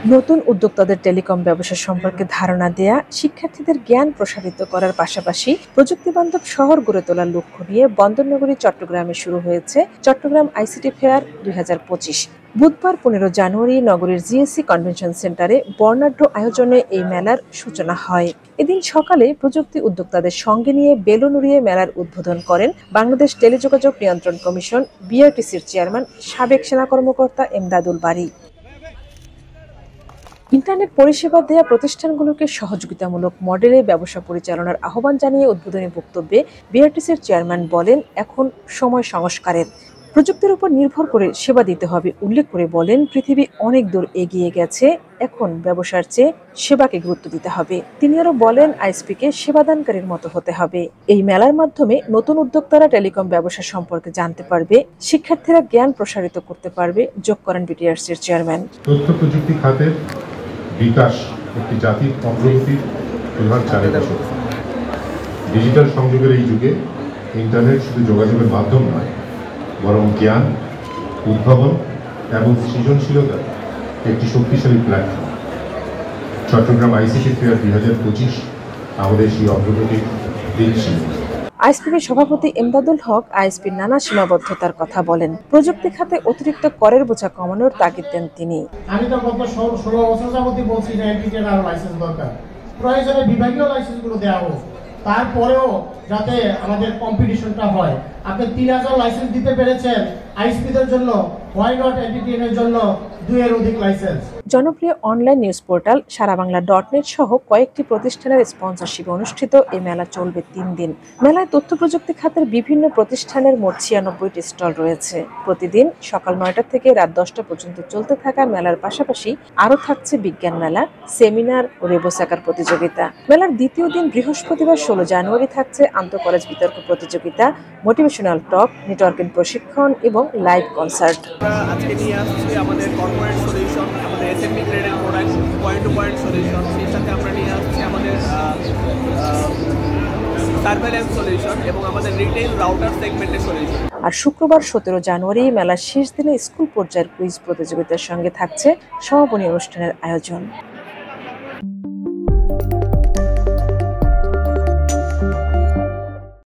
নতুন উদ্যোক্তাদের টেলিকম ব্যবসা সম্পর্কে ধারণা দেয়া, শিক্ষার্থীদের জ্ঞান প্রসারিত করার পাশাপাশি প্রযুক্তিবান্ধব শহর গড়ে তোলার লক্ষ্য নিয়ে বন্দরনগরী চট্টগ্রামে শুরু হয়েছে চট্টগ্রাম আইসিটি ফেয়ার 2025। বুধবার 15 জানুয়ারি নগরীর জিএসসি কনভেনশন সেন্টারে বর্ণাঢ্য আয়োজনে এই মেলার সূচনা হয়। এদিন সকালে প্রযুক্তি উদ্যোক্তাদের সঙ্গে নিয়ে বেলুন উড়িয়ে মেলার উদ্বোধন করেন বাংলাদেশ টেলিযোগাযোগ নিয়ন্ত্রণ কমিশন বিআরটিসির চেয়ারম্যান সাবেক সেনা কর্মকর্তা এমদাদুল বারী। ইন্টারনেট পরিষেবা দেয়া প্রতিষ্ঠানগুলোকে সহযোগিতামূলক মডেলে ব্যবসা পরিচালনার আহ্বান জানিয়ে উদ্বোধনী বক্তব্যে বিআরটিসির চেয়ারম্যান বলেন, এখন সময় সংস্কারের, প্রযুক্তির উপর নির্ভর করে সেবা দিতে হবে। উল্লেখ করে বলেন, পৃথিবী অনেক দূর এগিয়ে গেছে, এখন ব্যবসার চেয়ে সেবাকে গুরুত্ব দিতে হবে। তিনি আরো বলেন, আইএসপিকে সেবাদানকারীর মতো হতে হবে। এই মেলার মাধ্যমে নতুন উদ্যোক্তারা টেলিকম ব্যবসা সম্পর্কে জানতে পারবে, শিক্ষার্থীরা জ্ঞান প্রসারিত করতে পারবে, যোগ করেন বিটিআরসির চেয়ারম্যান। তথ্য প্রযুক্তি খাতের বিকাশ একটি জাতির অগ্রগতির প্রধান চালিকা শক্তি। ডিজিটাল সংযোগের এই যুগে ইন্টারনেট শুধু যোগাযোগের মাধ্যম নয়, বরং জ্ঞান, উদ্ভাবন এবং সৃজনশীলতার একটি শক্তিশালী প্ল্যাটফর্ম। চট্টগ্রাম আইসিটি ফেয়ার 2025 আমাদের সেই অগ্রগতির দিক ছিল। আইএসপির সভাপতি এমদাদুল হক আইএসপির নানা সীমাবদ্ধতার কথা বলেন। প্রযুক্তি খাতে অতিরিক্ত করের বোঝা কমানোর তাগিদ দেন তিনি। আমি তো গত 16 বছর যাবতই বলছি যে এনটিটির আরো লাইসেন্স দরকার, প্রয়োজনে বিভাগীয় লাইসেন্সগুলো দেওয়া হোক, তারপরেও যাতে আমাদের কম্পিটিশনটা হয়। আপনি 3000 লাইসেন্স দিতে পেরেছেন আইএসপিদের জন্য, হোয়াই নট এনটিটির জন্য 2 এর অধিক লাইসেন্স। জনপ্রিয় অনলাইন নিউজ পোর্টাল সারাবাংলা.net সহ কয়েকটি প্রতিষ্ঠানের স্পন্সরশিপে অনুষ্ঠিত এই মেলা চলবে 3 দিন। মেলায় তথ্য প্রযুক্তি খাতের বিভিন্ন প্রতিষ্ঠানের মোট 96টি স্টল রয়েছে। প্রতিদিন সকাল 9টা থেকে রাত 10টা পর্যন্ত চলতে থাকা মেলার পাশাপাশি আরও থাকছে বিজ্ঞান মেলা, সেমিনার ও রেবোস আঁকার প্রতিযোগিতা। মেলার দ্বিতীয় দিন বৃহস্পতিবার 16 জানুয়ারি থাকছে আন্তঃকলেজ বিতর্ক প্রতিযোগিতা, মোটিভেশনাল টক, নেটওয়ার্কিং প্রশিক্ষণ এবং লাইভ কনসার্ট। আজকে নিয়ে আসছি আমাদের কর্পোরেট সলিউশন, আমাদের এসএমবি গ্রেডের product, point to point solution. সেই সাথে আমরা নিয়ে আসছি আমাদের সার্ভেলেন্স সলিউশন এবং আমাদের রিটেইল রাউটার সেগমেন্টের সলিউশন। আর শুক্রবার 17 জানুয়ারি মেলার শেষ দিনে স্কুল পর্যায়ের কুইজ প্রতিযোগিতার সঙ্গে থাকছে সমাপনী অনুষ্ঠানের আয়োজন।